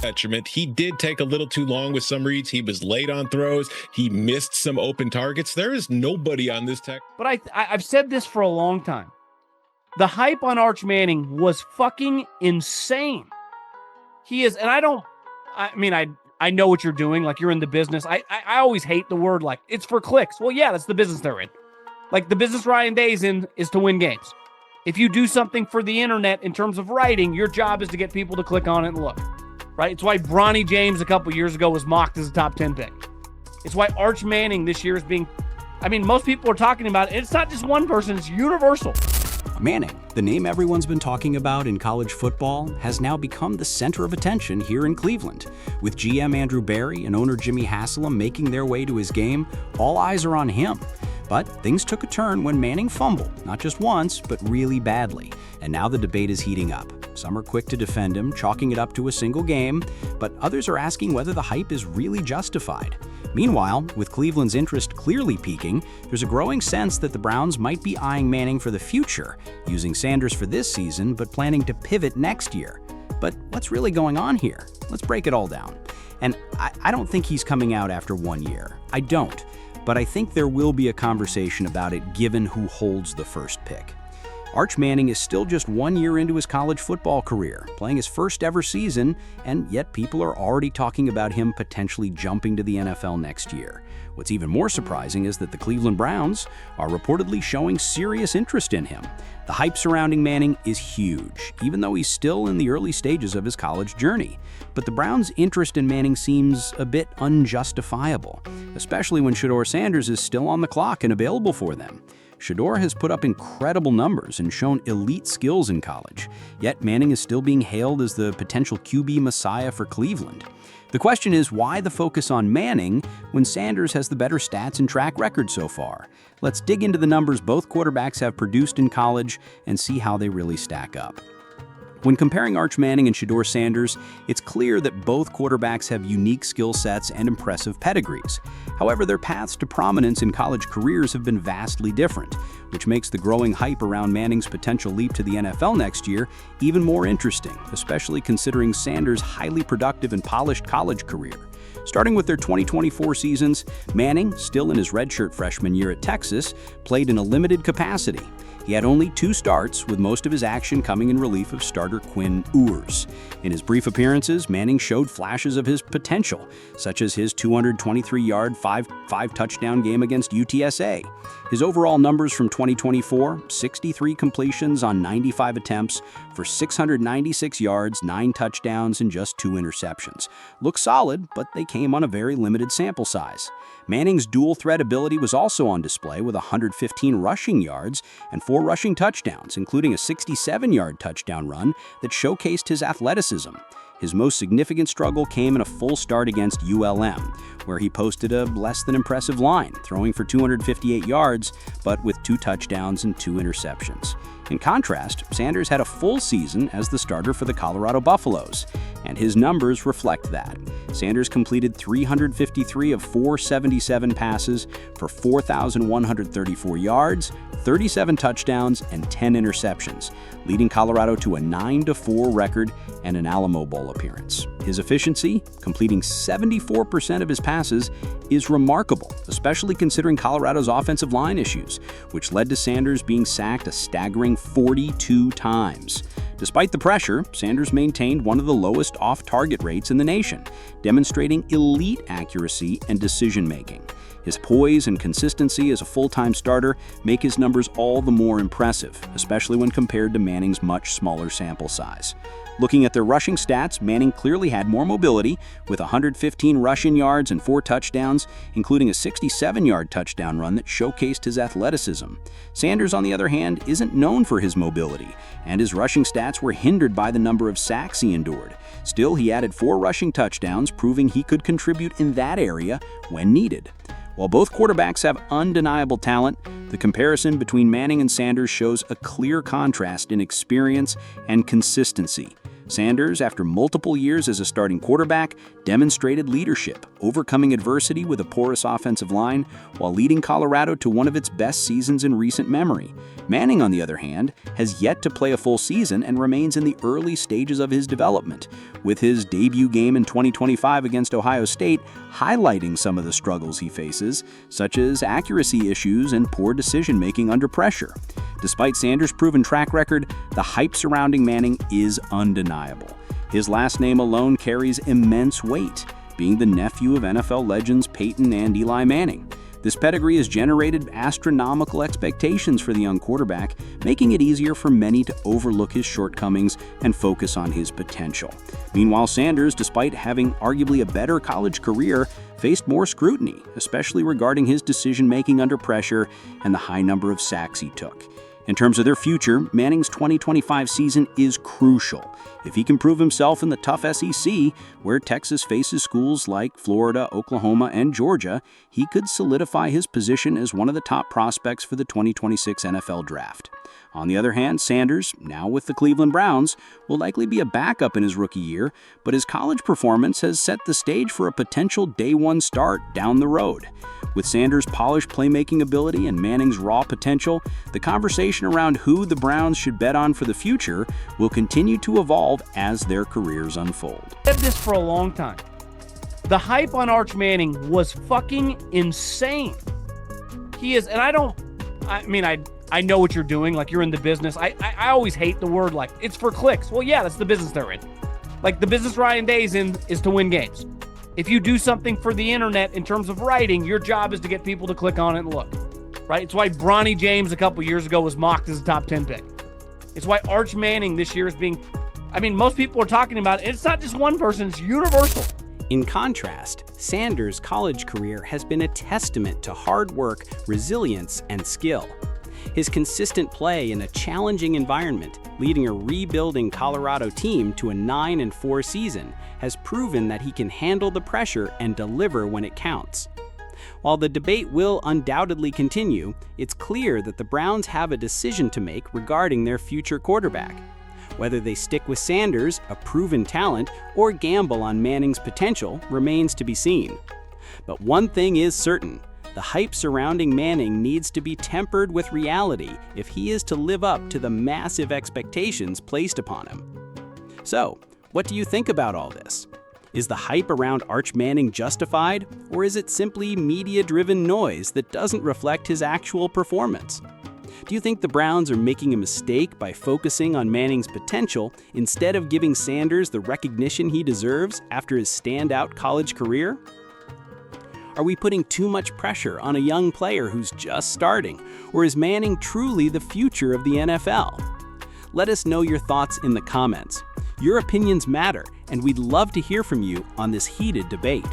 detriment. He did take a little too long with some reads. He was late on throws. He missed some open targets. There is nobody on this tech. But I've said this for a long time. The hype on Arch Manning was fucking insane. He is, and I know what you're doing. Like, you're in the business. I always hate the word, like, it's for clicks. Well, yeah, that's the business they're in. Like, the business Ryan Day's in is to win games. If you do something for the internet in terms of writing, your job is to get people to click on it and look. Right? It's why Bronny James a couple years ago was mocked as a top 10 pick. It's why Arch Manning this year is being, most people are talking about it. It's not just one person, it's universal. Manning, the name everyone's been talking about in college football, has now become the center of attention here in Cleveland. With GM Andrew Berry and owner Jimmy Haslam making their way to his game, all eyes are on him. But things took a turn when Manning fumbled, not just once, but really badly. And now the debate is heating up. Some are quick to defend him, chalking it up to a single game, but others are asking whether the hype is really justified. Meanwhile, with Cleveland's interest clearly peaking, there's a growing sense that the Browns might be eyeing Manning for the future, using Sanders for this season, but planning to pivot next year. But what's really going on here? Let's break it all down. And I don't think he's coming out after 1 year. I don't. But I think there will be a conversation about it given who holds the first pick. Arch Manning is still just 1 year into his college football career, playing his first ever season, and yet people are already talking about him potentially jumping to the NFL next year. What's even more surprising is that the Cleveland Browns are reportedly showing serious interest in him. The hype surrounding Manning is huge, even though he's still in the early stages of his college journey. But the Browns' interest in Manning seems a bit unjustifiable, especially when Shedeur Sanders is still on the clock and available for them. Shedeur has put up incredible numbers and shown elite skills in college, yet Manning is still being hailed as the potential QB messiah for Cleveland. The question is, why the focus on Manning when Sanders has the better stats and track record so far? Let's dig into the numbers both quarterbacks have produced in college and see how they really stack up. When comparing Arch Manning and Shedeur Sanders, it's clear that both quarterbacks have unique skill sets and impressive pedigrees. However, their paths to prominence in college careers have been vastly different, which makes the growing hype around Manning's potential leap to the NFL next year even more interesting, especially considering Sanders' highly productive and polished college career. Starting with their 2024 seasons, Manning, still in his redshirt freshman year at Texas, played in a limited capacity. He had only 2 starts, with most of his action coming in relief of starter Quinn Ewers. In his brief appearances, Manning showed flashes of his potential, such as his 223-yard, 5-touchdown game against UTSA. His overall numbers from 2024, 63 completions on 95 attempts for 696 yards, 9 touchdowns, and just 2 interceptions. Look solid, but they came on a very limited sample size. Manning's dual-threat ability was also on display with 115 rushing yards and 4 rushing touchdowns, including a 67-yard touchdown run that showcased his athleticism. His most significant struggle came in a full start against ULM, where he posted a less than impressive line, throwing for 258 yards, but with 2 touchdowns and 2 interceptions. In contrast, Sanders had a full season as the starter for the Colorado Buffaloes, and his numbers reflect that. Sanders completed 353 of 477 passes for 4,134 yards, 37 touchdowns, and 10 interceptions, leading Colorado to a 9-4 record and an Alamo Bowl appearance. His efficiency, completing 74% of his passes, is remarkable, especially considering Colorado's offensive line issues, which led to Sanders being sacked a staggering 42 times. Despite the pressure, Sanders maintained one of the lowest off-target rates in the nation, demonstrating elite accuracy and decision-making. His poise and consistency as a full-time starter make his numbers all the more impressive, especially when compared to Manning's much smaller sample size. Looking at their rushing stats, Manning clearly had more mobility, with 115 rushing yards and 4 touchdowns, including a 67-yard touchdown run that showcased his athleticism. Sanders, on the other hand, isn't known for his mobility, and his rushing stats were hindered by the number of sacks he endured. Still, he added 4 rushing touchdowns, proving he could contribute in that area when needed. While both quarterbacks have undeniable talent, the comparison between Manning and Sanders shows a clear contrast in experience and consistency. Sanders, after multiple years as a starting quarterback, demonstrated leadership, overcoming adversity with a porous offensive line while leading Colorado to one of its best seasons in recent memory. Manning, on the other hand, has yet to play a full season and remains in the early stages of his development, with his debut game in 2025 against Ohio State highlighting some of the struggles he faces, such as accuracy issues and poor decision-making under pressure. Despite Sanders' proven track record, the hype surrounding Manning is undeniable. His last name alone carries immense weight, being the nephew of NFL legends Peyton and Eli Manning. This pedigree has generated astronomical expectations for the young quarterback, making it easier for many to overlook his shortcomings and focus on his potential. Meanwhile, Sanders, despite having arguably a better college career, faced more scrutiny, especially regarding his decision-making under pressure and the high number of sacks he took. In terms of their future, Manning's 2025 season is crucial. If he can prove himself in the tough SEC, where Texas faces schools like Florida, Oklahoma, and Georgia, he could solidify his position as one of the top prospects for the 2026 NFL Draft. On the other hand, Sanders, now with the Cleveland Browns, will likely be a backup in his rookie year, but his college performance has set the stage for a potential day-one start down the road. With Sanders' polished playmaking ability and Manning's raw potential, the conversation around who the Browns should bet on for the future will continue to evolve as their careers unfold. I've said this for a long time. The hype on Arch Manning was fucking insane. He is, and I know what you're doing. Like, you're in the business. I always hate the word, like, it's for clicks. Well, yeah, that's the business they're in. Like, the business Ryan Day's in is to win games. If you do something for the internet in terms of writing, your job is to get people to click on it and look, right? It's why Bronny James a couple years ago was mocked as a top 10 pick. It's why Arch Manning this year is being, most people are talking about it. It's not just one person, it's universal. In contrast, Sanders' college career has been a testament to hard work, resilience, and skill. His consistent play in a challenging environment, leading a rebuilding Colorado team to a 9-4 season, has proven that he can handle the pressure and deliver when it counts. While the debate will undoubtedly continue, it's clear that the Browns have a decision to make regarding their future quarterback. Whether they stick with Sanders, a proven talent, or gamble on Manning's potential remains to be seen. But one thing is certain: the hype surrounding Manning needs to be tempered with reality if he is to live up to the massive expectations placed upon him. So, what do you think about all this? Is the hype around Arch Manning justified, or is it simply media-driven noise that doesn't reflect his actual performance? Do you think the Browns are making a mistake by focusing on Manning's potential instead of giving Sanders the recognition he deserves after his standout college career? Are we putting too much pressure on a young player who's just starting, or is Manning truly the future of the NFL? Let us know your thoughts in the comments. Your opinions matter, and we'd love to hear from you on this heated debate.